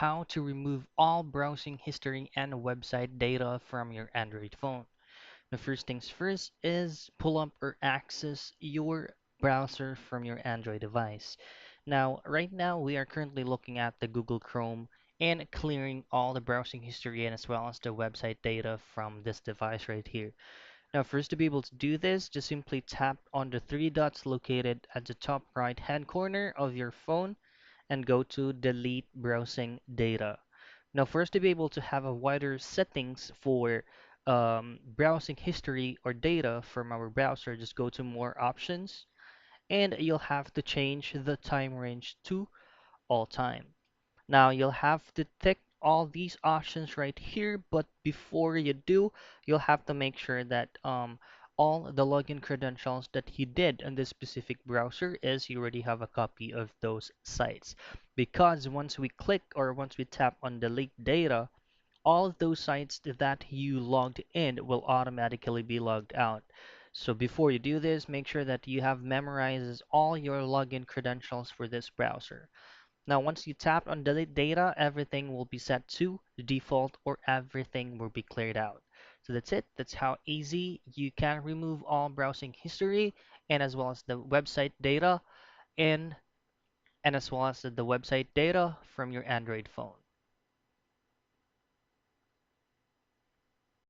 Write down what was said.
how to remove all browsing history and website data from your Android phone. The first things first is pull up or access your browser from your Android device. Now, right now, we are currently looking at the Google Chrome and clearing all the browsing history and as well as the website data from this device right here. Now, first to be able to do this, just simply tap on the three dots located at the top right hand corner of your phone and go to delete browsing data. Now, first to be able to have a wider settings for browsing history or data from our browser, just go to more options and you'll have to change the time range to all time. Now you'll have to tick all these options right here, but before you do, you'll have to make sure that all the login credentials that you did on this specific browser is you already have a copy of those sites. Because once we click or once we tap on delete data, all of those sites that you logged in will automatically be logged out. So before you do this, make sure that you have memorized all your login credentials for this browser. Now, once you tap on delete data, everything will be set to the default or everything will be cleared out. So that's it. That's how easy you can remove all browsing history and as well as the website data and as well as the website data from your Android phone.